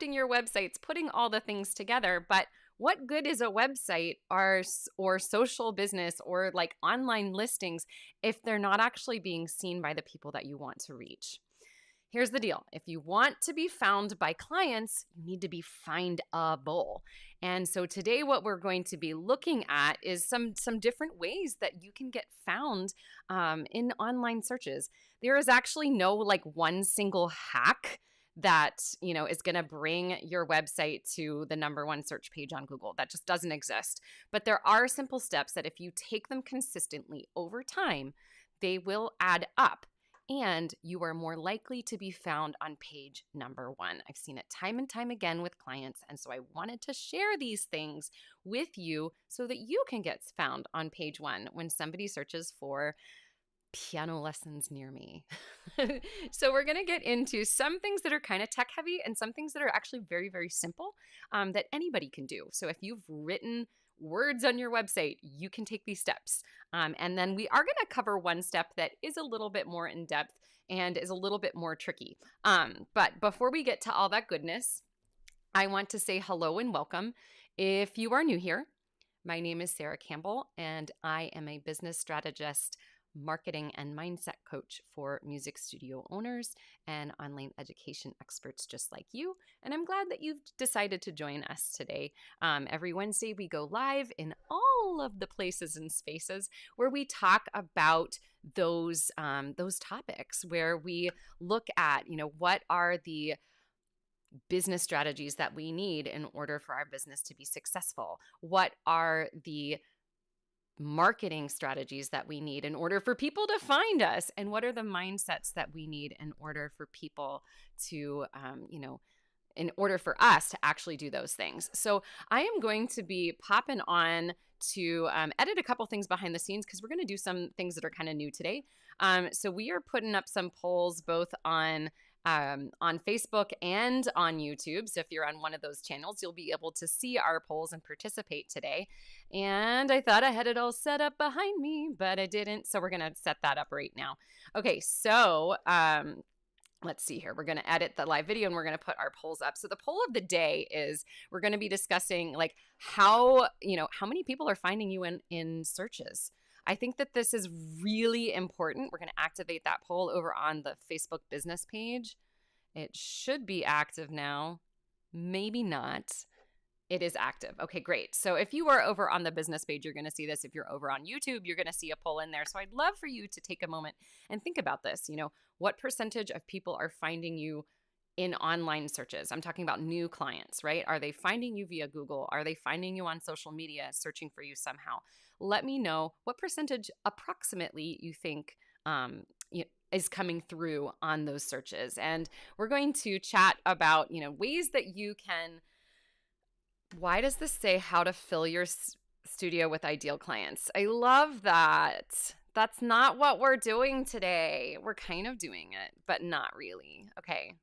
your websites, putting all the things together, but what good is a website or social business or like online listings if they're not actually being seen by the people that you want to reach? Here's the deal. If you want to be found by clients, you need to be findable. And so today what we're going to be looking at is some different ways that you can get found in online searches. There is actually no like one single hack that, is going to bring your website to the #1 search page on Google. That just doesn't exist. But there are simple steps that if you take them consistently over time, they will add up and you are more likely to be found on page #1. I've seen it time and time again with clients, and so I wanted to share these things with you so that you can get found on page 1 when somebody searches for piano lessons near me. So we're going to get into some things that are kind of tech heavy and some things that are actually very, very simple that anybody can do. So if you've written words on your website, you can take these steps. And then we are going to cover one step that is a little bit more in depth and is a little bit more tricky. But before we get to all that goodness, I want to say hello and welcome. If you are new here, my name is Sara Campbell, and I am a business strategist, marketing and mindset coach for music studio owners and online education experts just like you. And I'm glad that you've decided to join us today. Every Wednesday, we go live in all of the places and spaces where we talk about those topics, where we look at, what are the business strategies that we need in order for our business to be successful? What are the marketing strategies that we need in order for people to find us? And what are the mindsets that we need in order for people to, in order for us to actually do those things? So I am going to be popping on to edit a couple things behind the scenes because we're going to do some things that are kind of new today. So we are putting up some polls both on Facebook and on YouTube. So if you're on one of those channels, you'll be able to see our polls and participate today. And I thought I had it all set up behind me, but I didn't. So we're going to set that up right now. Okay, so let's see here. We're going to edit the live video and we're going to put our polls up. So the poll of the day is we're going to be discussing like how many people are finding you in searches. I think that this is really important. We're going to activate that poll over on the Facebook business page. It should be active now. Maybe not. It is active. Okay, great. So if you are over on the business page, you're going to see this. If you're over on YouTube, you're going to see a poll in there. So I'd love for you to take a moment and think about this. What percentage of people are finding you in online searches? I'm talking about new clients, right? Are they finding you via Google? Are they finding you on social media, searching for you somehow? Let me know what percentage approximately you think is coming through on those searches. And we're going to chat about, ways that you can, why does this say how to fill your studio with ideal clients? I love that. That's not what we're doing today. We're kind of doing it, but not really. Okay.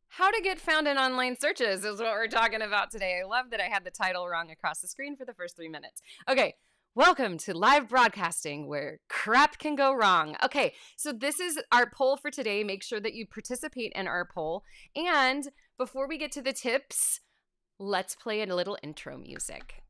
How to get found in online searches is what we're talking about today. I love that I had the title wrong across the screen for the first 3 minutes. Okay, welcome to live broadcasting where crap can go wrong. Okay, so this is our poll for today. Make sure that you participate in our poll. And before we get to the tips, let's play a little intro music.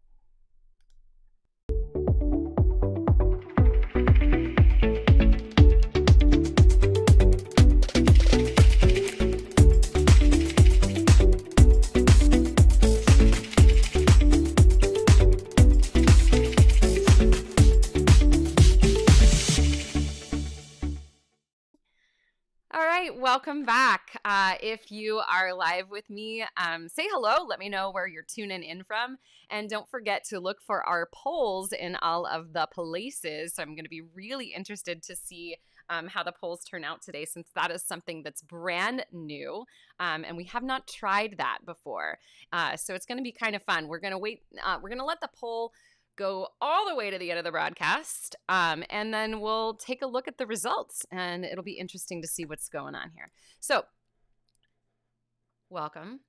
Welcome back. If you are live with me, say hello. Let me know where you're tuning in from. And don't forget to look for our polls in all of the places. So I'm going to be really interested to see how the polls turn out today, since that is something that's brand new. And we have not tried that before. So it's going to be kind of fun. We're going to wait. We're going to let the poll go all the way to the end of the broadcast, and then we'll take a look at the results, and it'll be interesting to see what's going on here. So, welcome.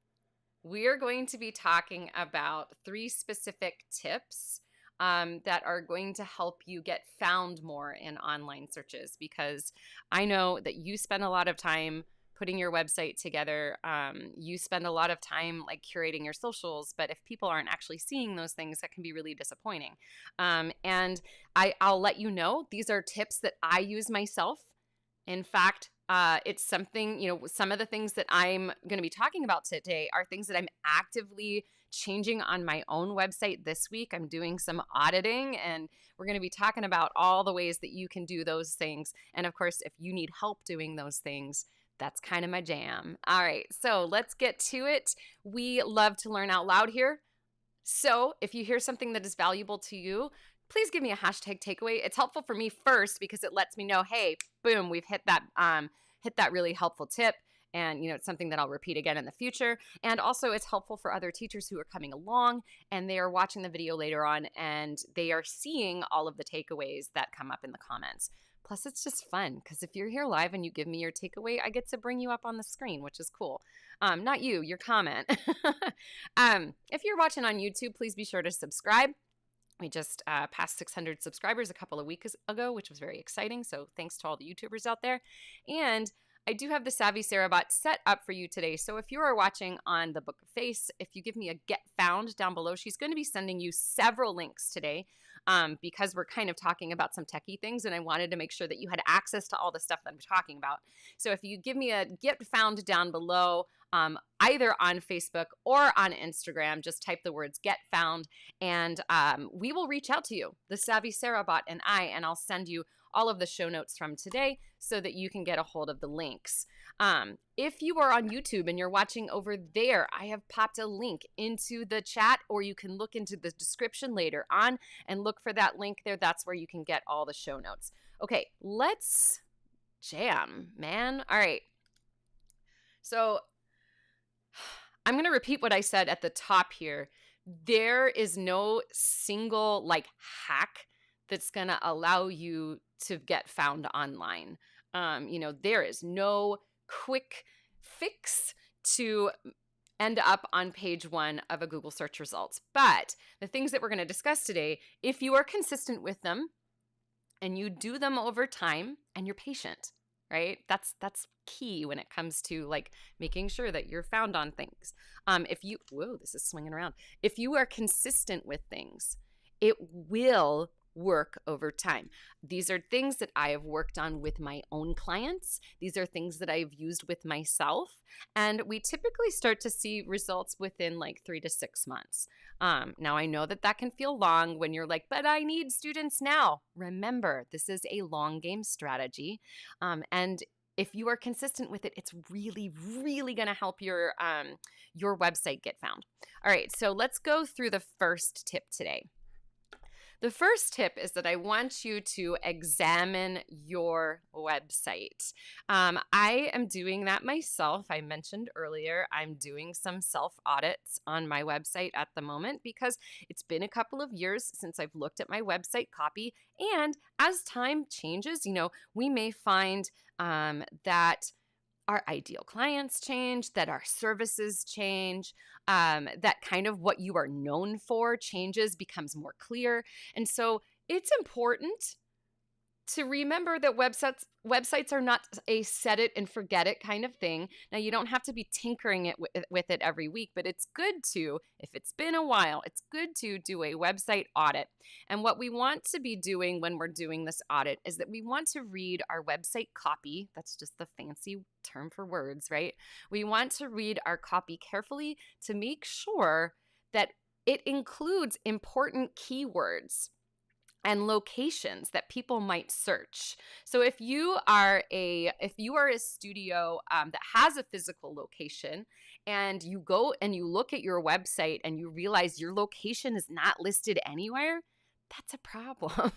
We are going to be talking about 3 specific tips that are going to help you get found more in online searches, because I know that you spend a lot of time putting your website together. You spend a lot of time like curating your socials, but if people aren't actually seeing those things, that can be really disappointing. And I'll let you know, these are tips that I use myself. In fact, it's something, some of the things that I'm going to be talking about today are things that I'm actively changing on my own website this week. I'm doing some auditing, and we're going to be talking about all the ways that you can do those things. And of course, if you need help doing those things, that's kind of my jam. All right, so let's get to it. We love to learn out loud here. So if you hear something that is valuable to you, please give me a hashtag takeaway. It's helpful for me first because it lets me know, hey, boom, we've hit that really helpful tip. And, it's something that I'll repeat again in the future. And also it's helpful for other teachers who are coming along and they are watching the video later on and they are seeing all of the takeaways that come up in the comments. Plus, it's just fun because if you're here live and you give me your takeaway, I get to bring you up on the screen, which is cool. Not you, your comment. If you're watching on YouTube, please be sure to subscribe. We just passed 600 subscribers a couple of weeks ago, which was very exciting. So thanks to all the YouTubers out there. And I do have the Savvy Sara bot set up for you today. So if you are watching on the Book of Face, if you give me a get found down below, she's going to be sending you several links today because we're kind of talking about some techie things. And I wanted to make sure that you had access to all the stuff that I'm talking about. So if you give me a get found down below, either on Facebook or on Instagram, just type the words get found and we will reach out to you, the Savvy Sara bot and I'll send you all of the show notes from today so that you can get a hold of the links. If you are on YouTube and you're watching over there, I have popped a link into the chat, or you can look into the description later on and look for that link there. That's where you can get all the show notes. Okay, let's jam, man. All right. So I'm going to repeat what I said at the top here. There is no single hack that's going to allow you to get found online. There is no quick fix to end up on page 1 of a Google search results. But the things that we're going to discuss today, if you are consistent with them and you do them over time and you're patient, right? That's key when it comes to making sure that you're found on things. Whoa, this is swinging around. If you are consistent with things, it will work over time. These are things that I have worked on with my own clients. These are things that I've used with myself. And we typically start to see results within 3 to 6 months. Now, I know that can feel long when you're but I need students now. Remember, this is a long game strategy. And if you are consistent with it, it's really, really going to help your website get found. All right, so let's go through the first tip today. The first tip is that I want you to examine your website. I am doing that myself. I mentioned earlier I'm doing some self-audits on my website at the moment because it's been a couple of years since I've looked at my website copy. And as time changes, we may find that our ideal clients change, that our services change, that kind of what you are known for changes, becomes more clear. And so it's important to remember that websites are not a set it and forget it kind of thing. Now, you don't have to be tinkering it with it every week, but it's good to, if it's been a while, it's good to do a website audit. And what we want to be doing when we're doing this audit is that we want to read our website copy. That's just the fancy term for words, right? We want to read our copy carefully to make sure that it includes important keywords and locations that people might search. So if you are a studio that has a physical location and you go and you look at your website and you realize your location is not listed anywhere, that's a problem.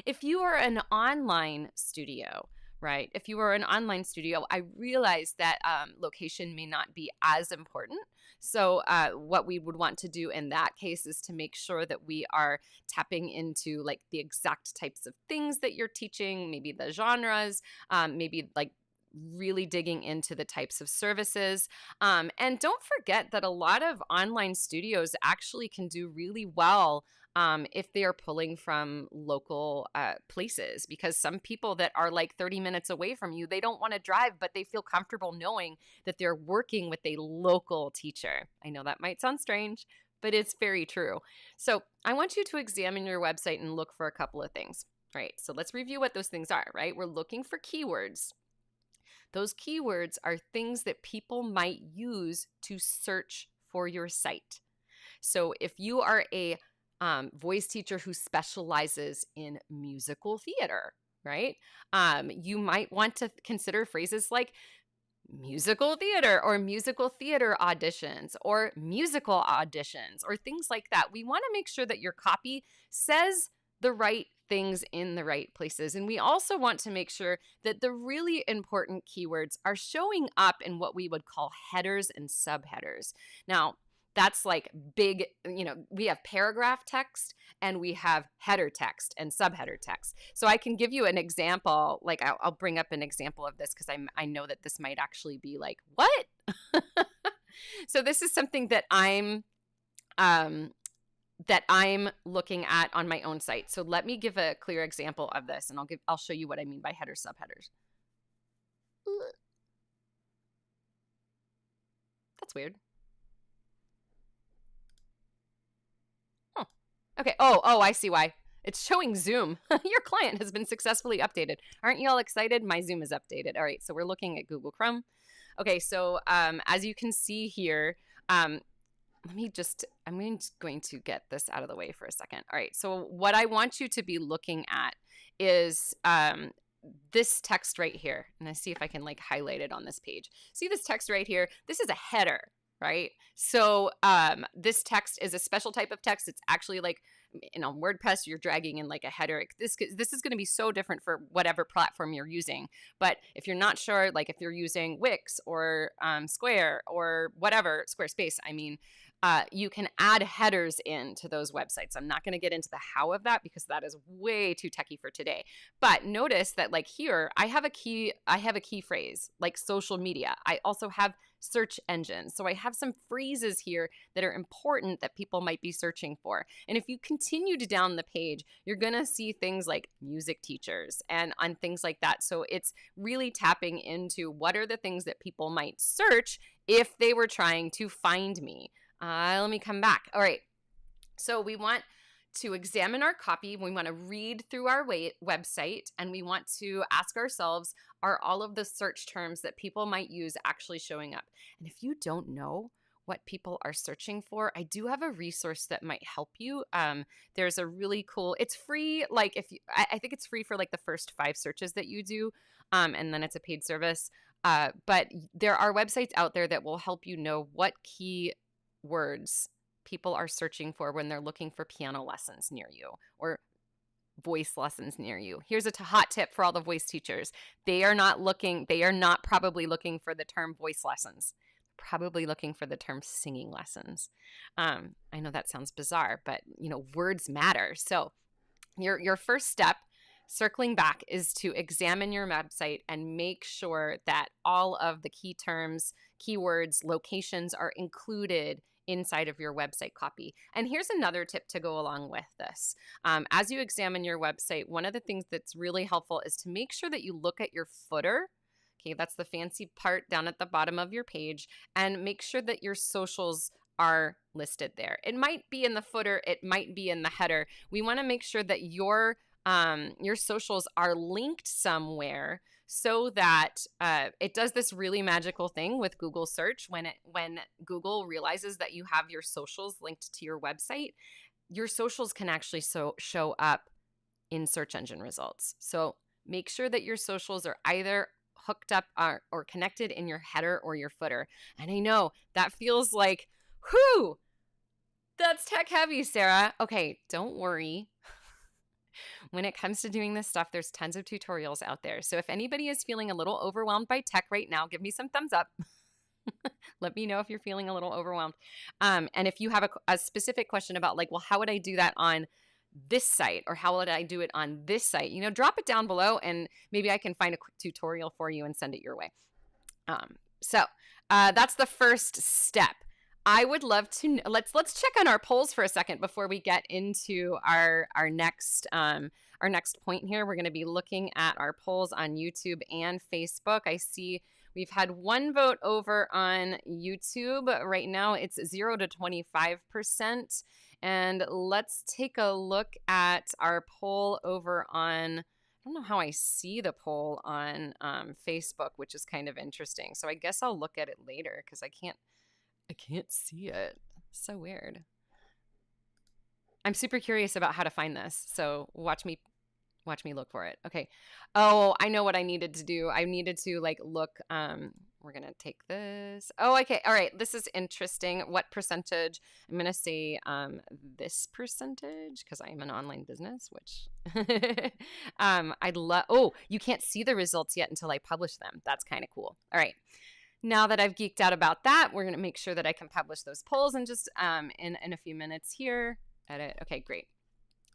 If you are an online studio, right? If you are an online studio, I realize that location may not be as important. So what we would want to do in that case is to make sure that we are tapping into the exact types of things that you're teaching, maybe the genres, maybe really digging into the types of services. And don't forget that a lot of online studios actually can do really well if they are pulling from local places, because some people that are like 30 minutes away from you, they don't want to drive, but they feel comfortable knowing that they're working with a local teacher. I know that might sound strange, but it's very true. So I want you to examine your website and look for a couple of things. Right. So let's review what those things are, right? We're looking for keywords. Those keywords are things that people might use to search for your site. So if you are a voice teacher who specializes in musical theater, right? You might want to consider phrases like musical theater or musical theater auditions or musical auditions or things like that. We want to make sure that your copy says the right things in the right places. And we also want to make sure that the really important keywords are showing up in what we would call headers and subheaders. Now, that's like big, we have paragraph text and we have header text and subheader text. So I can give you an example, like I'll bring up an example of this because I know that this might actually be like, what? So this is something that I'm looking at on my own site. So let me give a clear example of this and I'll show you what I mean by header subheaders. That's weird. Okay. Oh, I see why. It's showing Zoom. Your client has been successfully updated. Aren't you all excited? My Zoom is updated. All right. So we're looking at Google Chrome. Okay. So as you can see here, I'm going to get this out of the way for a second. All right. So what I want you to be looking at is this text right here. And I see if I can like highlight it on this page. See this text right here? This is a header. Right? So this text is a special type of text. It's actually like on WordPress, you're dragging in like a header. This is going to be so different for whatever platform you're using. But if you're not sure, like if you're using Wix or Square or whatever, Squarespace, you can add headers into those websites. I'm not going to get into the how of that because that is way too techy for today. But notice that like here, I have a key phrase like social media. I also have search engines. So I have some phrases here that are important that people might be searching for. And if you continue down the page, you're going to see things like music teachers and on things like that. So it's really tapping into what are the things that people might search if they were trying to find me. Let me come back. All right. So we want to examine our copy. We want to read through our website and we want to ask ourselves, are all of the search terms that people might use actually showing up? And if you don't know what people are searching for, I do have a resource that might help you. There's a really cool, it's free. Like I think it's free for like the first 5 searches that you do. And then it's a paid service. But there are websites out there that will help you know what key words people are searching for when they're looking for piano lessons near you or voice lessons near you. Here's a hot tip for all the voice teachers. They are not probably looking for the term voice lessons. Probably looking for the term singing lessons. I know that sounds bizarre, but words matter. So your first step, circling back, is to examine your website and make sure that all of the key terms, keywords, locations are included inside of your website copy. And here's another tip to go along with this. As you examine your website, one of the things that's really helpful is to make sure that you look at your footer. Okay, that's the fancy part down at the bottom of your page, and make sure that your socials are listed there. It might be in the footer, it might be in the header. We want to make sure that your socials are linked somewhere so that it does this really magical thing with Google search. When Google realizes that you have your socials linked to your website, your socials can actually show up in search engine results. So make sure that your socials are either hooked up or connected in your header or your footer. And I know that feels like, whew, that's tech heavy, Sara. Okay, don't worry. When it comes to doing this stuff, there's tons of tutorials out there. So if anybody is feeling a little overwhelmed by tech right now, give me some thumbs up. Let me know if you're feeling a little overwhelmed. And if you have a specific question about like, well, how would I do that on this site, or how would I do it on this site? Drop it down below and maybe I can find a quick tutorial for you and send it your way. So that's the first step. I would love to let's check on our polls for a second before we get into our next point here. We're going to be looking at our polls on YouTube and Facebook. I see we've had one vote over on YouTube. Right now it's 0 to 25%. And let's take a look at our poll over on, I don't know how I see the poll on Facebook, which is kind of interesting. So I guess I'll look at it later because I can't see it. So weird. I'm super curious about how to find this. So watch me look for it. Okay. Oh, I know what I needed to do. I needed to like look, we're going to take this. Oh, okay. All right. This is interesting. What percentage? I'm going to say this percentage because I am an online business, which I'd love. Oh, you can't see the results yet until I publish them. That's kind of cool. All right. Now that I've geeked out about that, we're going to make sure that I can publish those polls in just in a few minutes here. Edit. Okay, great.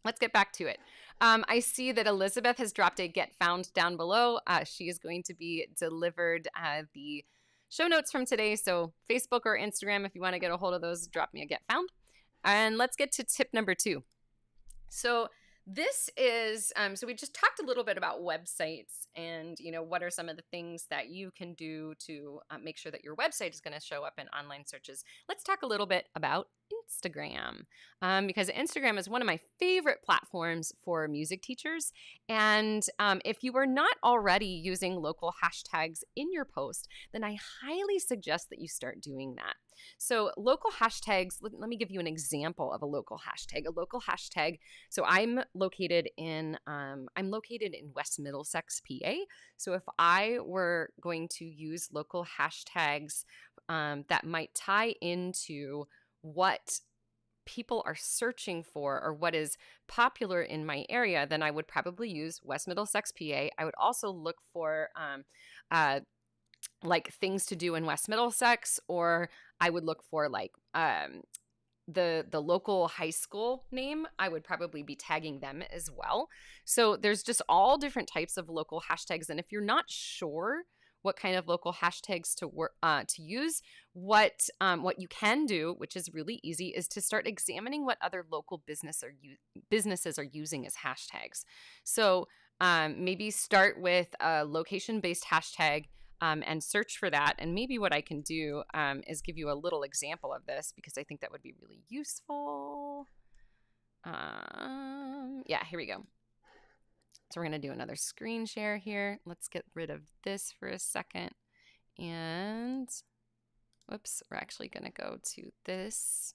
Let's get back to it. I see that Elizabeth has dropped a get found down below. She is going to be delivered the show notes from today. So Facebook or Instagram, if you want to get a hold of those, drop me a get found. And let's get to tip number 2. So this is, so we just talked a little bit about websites and, what are some of the things that you can do to make sure that your website is going to show up in online searches. Let's talk a little bit about Instagram, because Instagram is one of my favorite platforms for music teachers. And if you are not already using local hashtags in your post, then I highly suggest that you start doing that. So local hashtags, let me give you an example of a local hashtag. A local hashtag, so I'm located in West Middlesex, PA. So if I were going to use local hashtags that might tie into what people are searching for or what is popular in my area, then I would probably use West Middlesex, PA. I would also look for like things to do in West Middlesex, or I would look for like the local high school name. I would probably be tagging them as well. So there's just all different types of local hashtags. And if you're not sure what kind of local hashtags to use, what you can do, which is really easy, is to start examining what other local businesses are using as hashtags. So maybe start with a location-based hashtag and search for that. And maybe what I can do is give you a little example of this because I think that would be really useful. Yeah, here we go. So we're going to do another screen share here. Let's get rid of this for a second. And whoops, we're actually going to go to this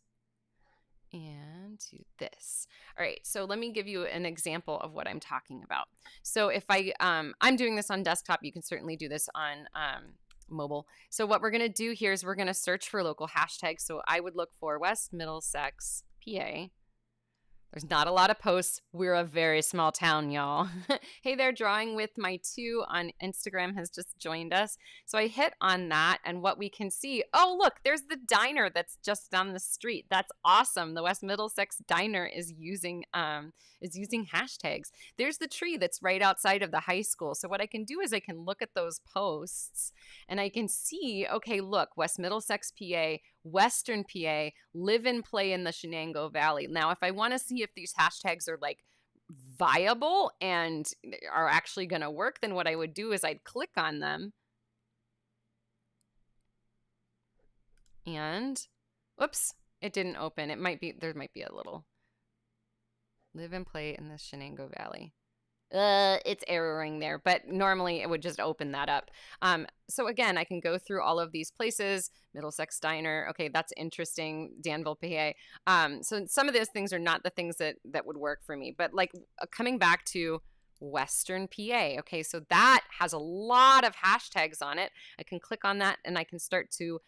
and to this. All right, so let me give you an example of what I'm talking about. So if I'm doing this on desktop, you can certainly do this on mobile. So what we're going to do here is we're going to search for local hashtags. So I would look for West Middlesex, PA. There's not a lot of posts. We're a very small town, y'all. Hey there, Drawing with My 2 on Instagram has just joined us. So I hit on that, and what we can see, oh, look, there's the diner that's just down the street. That's awesome. The West Middlesex Diner is using hashtags. There's the tree that's right outside of the high school. So what I can do is I can look at those posts, and I can see, okay, look, West Middlesex, PA, Western PA, live and play in the Shenango Valley. Now, if I want to see if these hashtags are like viable and are actually going to work, then what I would do is I'd click on them. And whoops, it didn't open. There might be a little live and play in the Shenango Valley. It's erroring there, but normally it would just open that up. So again, I can go through all of these places. Middlesex Diner. Okay, that's interesting. Danville, PA. So some of those things are not the things that would work for me. But like coming back to Western PA. Okay, so that has a lot of hashtags on it. I can click on that and I can start to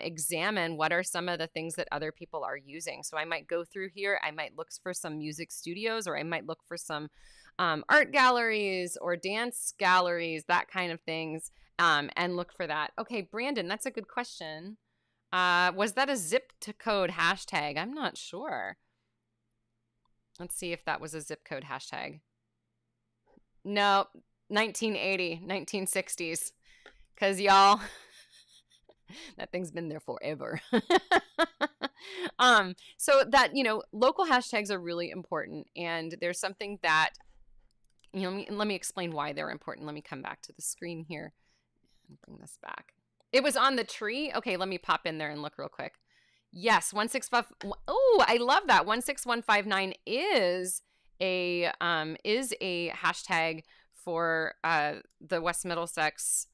examine what are some of the things that other people are using. So I might go through here. I might look for some music studios, or I might look for some art galleries or dance galleries, that kind of things, and look for that. Okay, Brandon, that's a good question. Was that a zip code hashtag? I'm not sure. Let's see if that was a zip code hashtag. No, 1980, 1960s. Because y'all, that thing's been there forever. So that, local hashtags are really important. And there's something that, let me explain why they're important. Let me come back to the screen here and bring this back. It was on the tree. Okay, let me pop in there and look real quick. Yes, 165. Oh, I love that. 16159 is a hashtag for the West Middlesex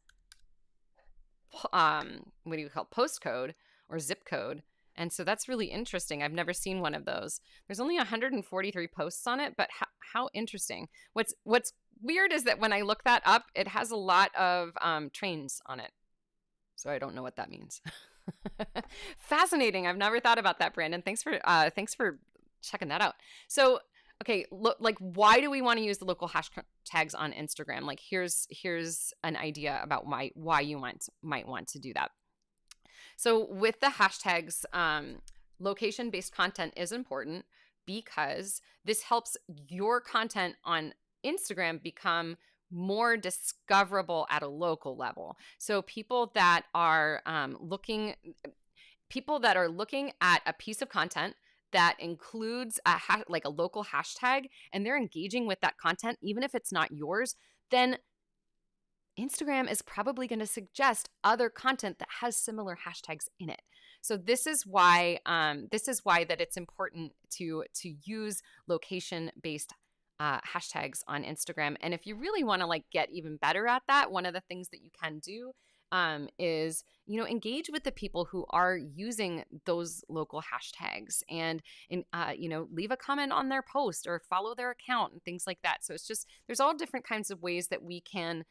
what do you call it? Postcode or zip code. And so that's really interesting. I've never seen one of those. There's only 143 posts on it, but how interesting. What's weird is that when I look that up, it has a lot of trains on it. So I don't know what that means. Fascinating. I've never thought about that, Brandon. Thanks for checking that out. So, okay, look, like, why do we want to use the local hashtags on Instagram? Like, here's an idea about why you might want to do that. So with the hashtags, location-based content is important because this helps your content on Instagram become more discoverable at a local level. So people that are looking at a piece of content that includes like a local hashtag, and they're engaging with that content, even if it's not yours, then Instagram is probably going to suggest other content that has similar hashtags in it. So this is why that it's important to use location-based hashtags on Instagram. And if you really want to like get even better at that, one of the things that you can do is, engage with the people who are using those local hashtags and leave a comment on their post or follow their account and things like that. So it's just, there's all different kinds of ways that we can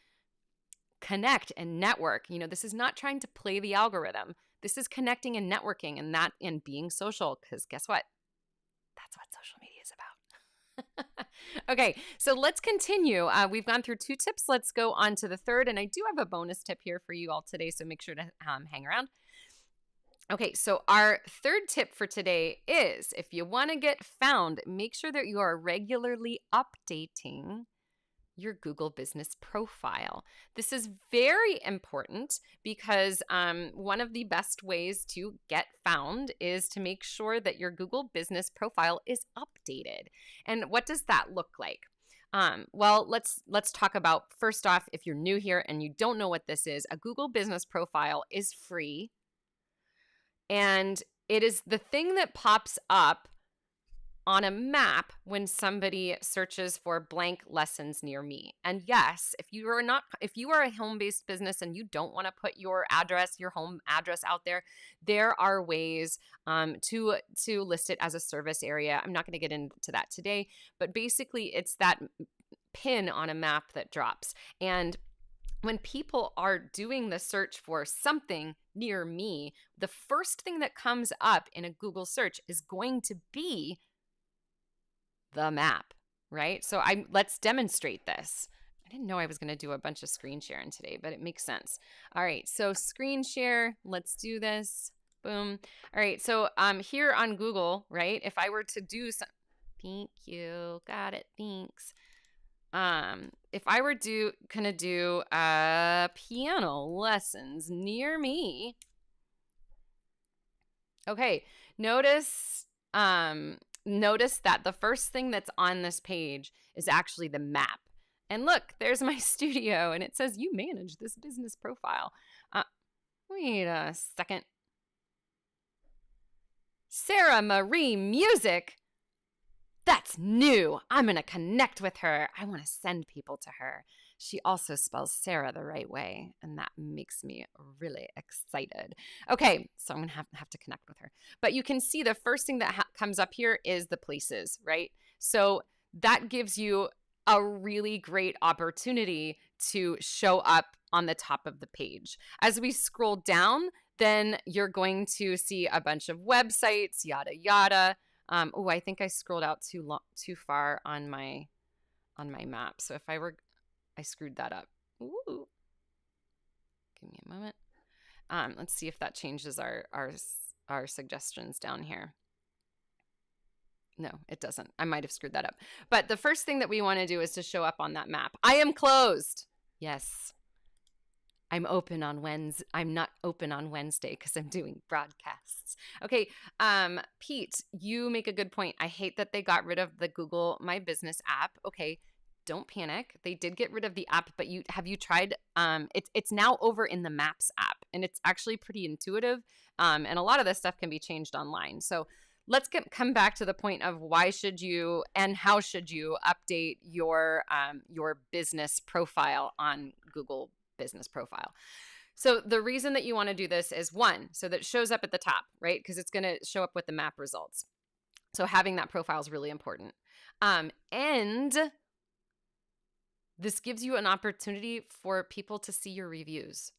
connect and network. This is not trying to play the algorithm. This is connecting and networking and being social, because guess what? That's what social media is about. Okay, so let's continue. We've gone through 2 tips. Let's go on to the third. And I do have a bonus tip here for you all today, so make sure to hang around. Okay, so our third tip for today is, if you want to get found, make sure that you are regularly updating your Google business profile. This is very important because one of the best ways to get found is to make sure that your Google business profile is updated. And what does that look like? Well, let's talk about, first off, if you're new here and you don't know what this is, a Google business profile is free. And it is the thing that pops up on a map when somebody searches for blank lessons near me. And yes, if you are a home-based business and you don't want to put your home address out there, there are ways to list it as a service area. I'm not going to get into that today, but basically it's that pin on a map that drops. And when people are doing the search for something near me, the first thing that comes up in a Google search is going to be the map, right? So let's demonstrate this. I didn't know I was going to do a bunch of screen sharing today, but it makes sense. All right, so screen share, let's do this. Boom. All right, so here on Google, right, if I were to do some, thank you, got it, thanks. If I were gonna do piano lessons near me, okay, notice that the first thing that's on this page is actually the map. And look, there's my studio, and it says you manage this business profile. Wait a second. Sara Marie Music? That's new. I'm going to connect with her. I want to send people to her. She also spells Sara the right way, and that makes me really excited. Okay, so I'm going to have to connect with her. But you can see the first thing that comes up here is the places, right? So that gives you a really great opportunity to show up on the top of the page. As we scroll down, then you're going to see a bunch of websites, yada, yada. I think I scrolled out too far on my map. So if I screwed that up. Ooh. Give me a moment. Let's see if that changes our suggestions down here. No, it doesn't. I might have screwed that up. But the first thing that we want to do is to show up on that map. I am closed. Yes. I'm open on Wednesday. I'm not open on Wednesday because I'm doing broadcasts. Okay, Pete, you make a good point. I hate that they got rid of the Google My Business app. Okay, don't panic. They did get rid of the app, but have you tried? It's now over in the Maps app, and it's actually pretty intuitive. And a lot of this stuff can be changed online. So let's come back to the point of why should you and how should you update your business profile on Google Business Profile. So the reason that you want to do this is, one, so that it shows up at the top, right? Because it's going to show up with the map results. So having that profile is really important. And this gives you an opportunity for people to see your reviews.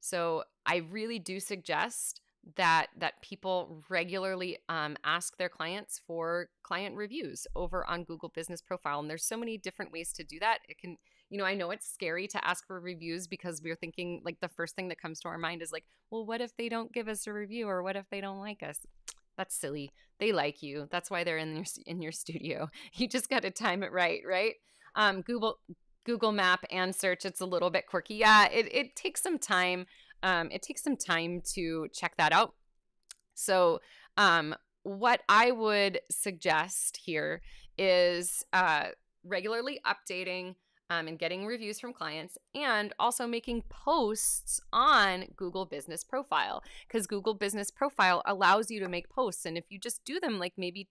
So I really do suggest that people regularly ask their clients for client reviews over on Google Business Profile. And there's so many different ways to do that. It can, I know it's scary to ask for reviews because we're thinking, like, the first thing that comes to our mind is like, well, what if they don't give us a review, or what if they don't like us? That's silly. They like you. That's why they're in your studio. You just got to time it right? Google Map and search, it's a little bit quirky. Yeah, it takes some time. It takes some time to check that out. So what I would suggest here is regularly updating and getting reviews from clients, and also making posts on Google Business Profile, because Google Business Profile allows you to make posts. And if you just do them like maybe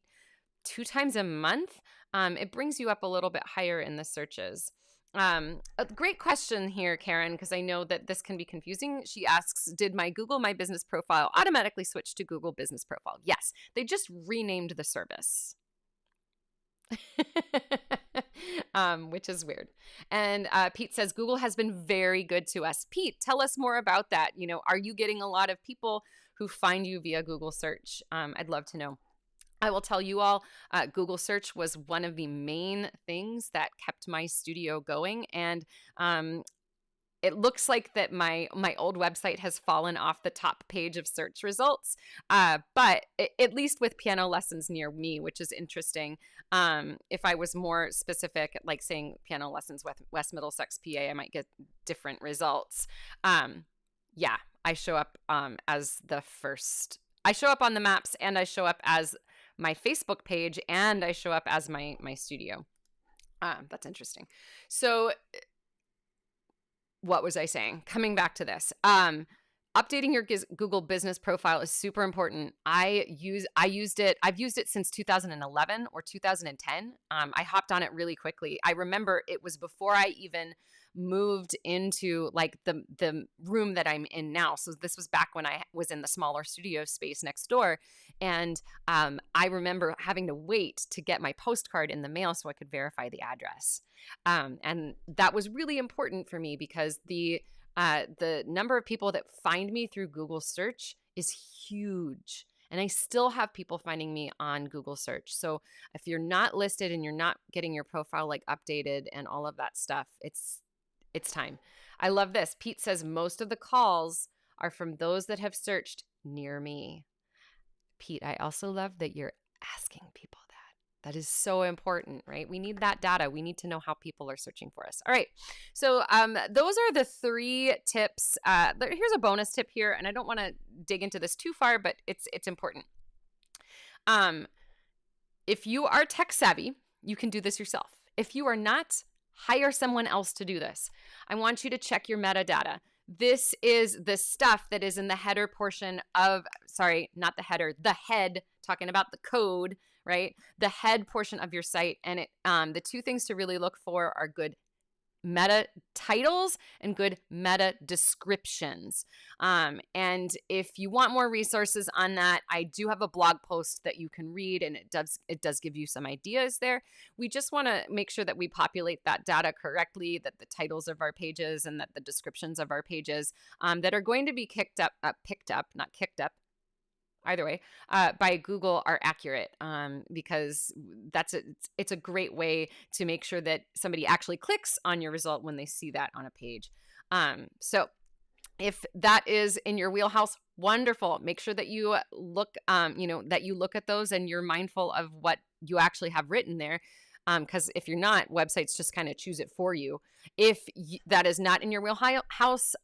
2 times a month, it brings you up a little bit higher in the searches. A great question here, Karen, because I know that this can be confusing. She asks, did my Google My Business Profile automatically switch to Google Business Profile? Yes, they just renamed the service. Which is weird. And Pete says, Google has been very good to us. Pete, tell us more about that. Are you getting a lot of people who find you via Google search? I'd love to know. I will tell you all, Google search was one of the main things that kept my studio going. And it looks like that my old website has fallen off the top page of search results, but at least with piano lessons near me, which is interesting. If I was more specific, like saying piano lessons with West Middlesex, PA, I might get different results. Yeah, I show up as the first. I show up on the maps, and I show up as my Facebook page, and I show up as my studio. That's interesting. So what was I saying? Coming back to this. Updating your Google Business Profile is super important. I've used it since 2011 or 2010. I hopped on it really quickly. I remember it was before I even moved into like the room that I'm in now. So this was back when I was in the smaller studio space next door. And I remember having to wait to get my postcard in the mail so I could verify the address. And that was really important for me because the number of people that find me through Google search is huge. And I still have people finding me on Google search. So if you're not listed and you're not getting your profile like updated and all of that stuff, it's time. I love this. Pete says most of the calls are from those that have searched near me. Pete, I also love that you're asking people that. That is so important, right? We need that data. We need to know how people are searching for us. All right. So those are the 3 tips. Here's a bonus tip here, and I don't want to dig into this too far, but it's important. If you are tech savvy, you can do this yourself. If you are not, hire someone else to do this. I want you to check your metadata. This is the stuff that is in the header portion of, sorry, not the header, the head, talking about the code, right? The head portion of your site. And the 2 things to really look for are good meta titles and good meta descriptions. And if you want more resources on that, I do have a blog post that you can read, and it does give you some ideas there. We just want to make sure that we populate that data correctly, that the titles of our pages and that the descriptions of our pages that are going to be picked up, not kicked up, either way, by Google are accurate, because it's a great way to make sure that somebody actually clicks on your result when they see that on a page. So if that is in your wheelhouse, wonderful. Make sure that you look, that you look at those and you're mindful of what you actually have written there. because if you're not, websites just kind of choose it for you. If that is not in your wheelhouse,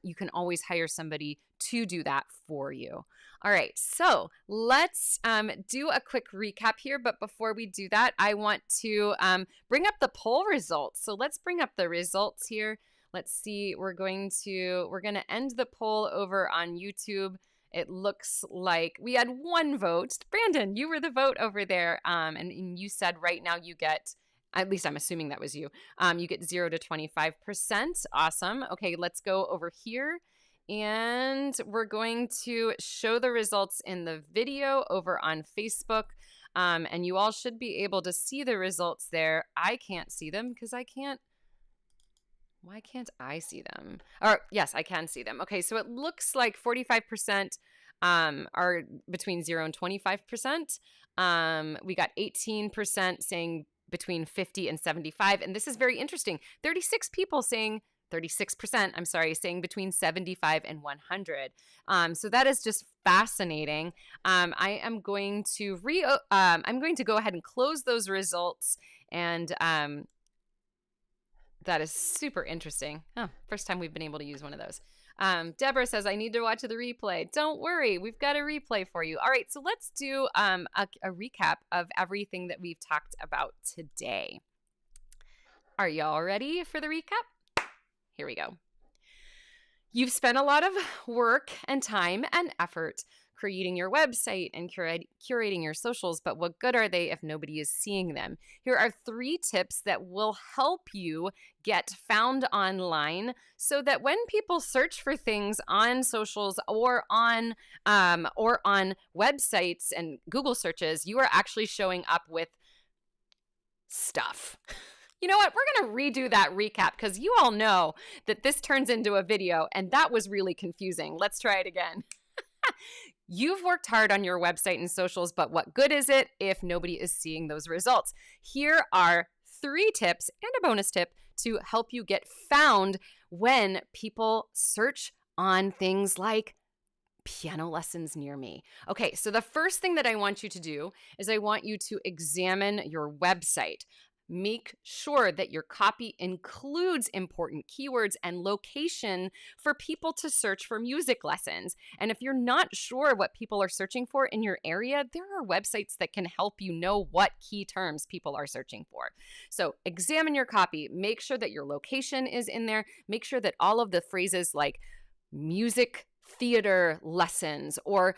you can always hire somebody to do that for you. All right, so let's do a quick recap here. But before we do that, I want to bring up the poll results. So let's bring up the results here. Let's see. We're going to end the poll over on YouTube. It looks like we had one vote. Brandon, you were the vote over there. And you said right now you get, at least I'm assuming that was you, you get 0 to 25%. Awesome. Okay, let's go over here. And we're going to show the results in the video over on Facebook. And you all should be able to see the results there. I can't see them because I can't. Why can't I see them? Or yes, I can see them. Okay, so it looks like 45% are between 0 and 25%. We got 18% saying between 50 and 75. And this is very interesting. 36%, I'm sorry, saying between 75 and 100. So that is just fascinating. I am going to go ahead and close those results, and that is super interesting. Oh, first time we've been able to use one of those. Deborah says, I need to watch the replay. Don't worry. We've got a replay for you. All right, so let's do a recap of everything that we've talked about today. Are y'all ready for the recap? Here we go. You've spent a lot of work and time and effort creating your website and curating your socials, but what good are they if nobody is seeing them? Here are 3 tips that will help you get found online so that when people search for things on socials or on websites and Google searches, you are actually showing up with stuff. You know what? We're going to redo that recap because you all know that this turns into a video and that was really confusing. Let's try it again. You've worked hard on your website and socials, but what good is it if nobody is seeing those results? Here are 3 tips and a bonus tip to help you get found when people search on things like piano lessons near me. Okay, so the first thing that I want you to do is I want you to examine your website. Make sure that your copy includes important keywords and location for people to search for music lessons. And if you're not sure what people are searching for in your area, there are websites that can help you know what key terms people are searching for. So examine your copy. Make sure that your location is in there. Make sure that all of the phrases like music theater lessons or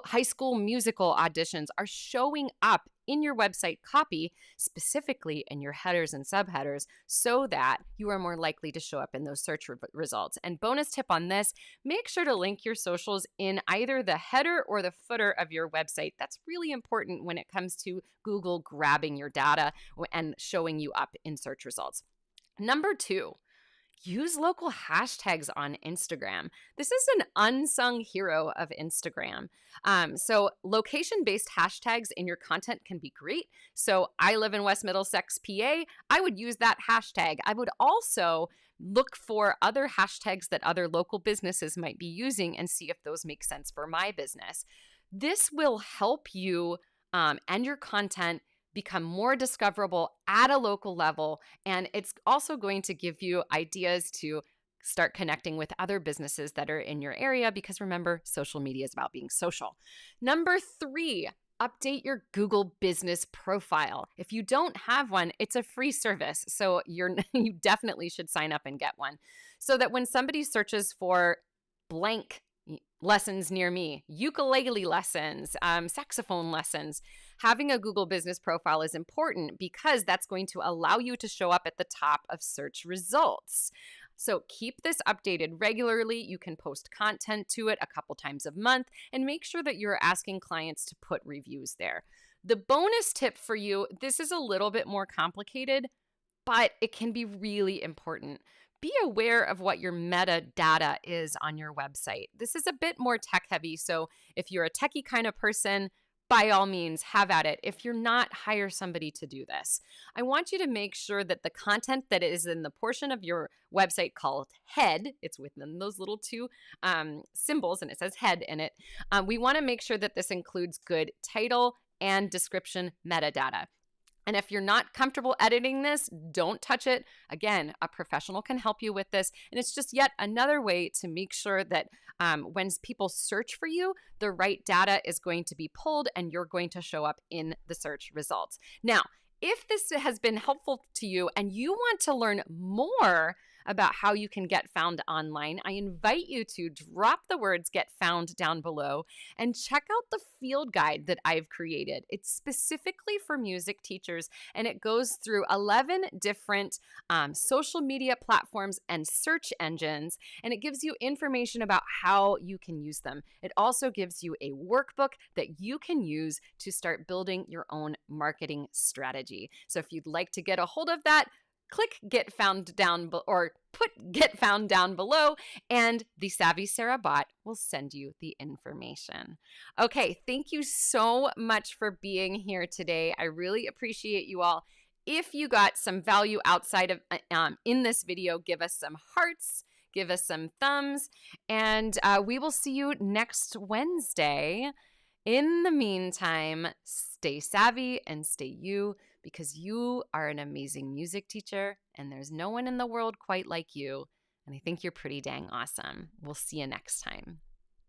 high school musical auditions are showing up in your website copy, specifically in your headers and subheaders, so that you are more likely to show up in those search results. And bonus tip on this, make sure to link your socials in either the header or the footer of your website. That's really important when it comes to Google grabbing your data and showing you up in search results. Number 2, use local hashtags on Instagram. This is an unsung hero of Instagram. So location-based hashtags in your content can be great. So I live in West Middlesex, PA. I would use that hashtag. I would also look for other hashtags that other local businesses might be using and see if those make sense for my business. This will help you and your content become more discoverable at a local level. And it's also going to give you ideas to start connecting with other businesses that are in your area, because remember, social media is about being social. Number 3, update your Google business profile. If you don't have one, it's a free service. So you definitely should sign up and get one so that when somebody searches for blank lessons near me, ukulele lessons, saxophone lessons, having a Google business profile is important because that's going to allow you to show up at the top of search results. So keep this updated regularly. You can post content to it a couple times a month and make sure that you're asking clients to put reviews there. The bonus tip for you, this is a little bit more complicated, but it can be really important. Be aware of what your metadata is on your website. This is a bit more tech heavy, so if you're a techie kind of person, by all means, have at it. If you're not, hire somebody to do this. I want you to make sure that the content that is in the portion of your website called head, it's within those little 2 symbols, and it says head in it. We want to make sure that this includes good title and description metadata. And if you're not comfortable editing this, don't touch it. Again, a professional can help you with this. And it's just yet another way to make sure that when people search for you, the right data is going to be pulled and you're going to show up in the search results. Now, if this has been helpful to you and you want to learn more about how you can get found online, I invite you to drop the words "get found" down below and check out the field guide that I've created. It's specifically for music teachers, and it goes through 11 different social media platforms and search engines, and it gives you information about how you can use them. It also gives you a workbook that you can use to start building your own marketing strategy. So if you'd like to get a hold of that, click get found down or put get found down below, and the Savvy Sara bot will send you the information. Okay, thank you so much for being here today. I really appreciate you all. If you got some value outside of in this video, give us some hearts, give us some thumbs, and we will see you next Wednesday. In the meantime, stay savvy and stay you, because you are an amazing music teacher and there's no one in the world quite like you. And I think you're pretty dang awesome. We'll see you next time.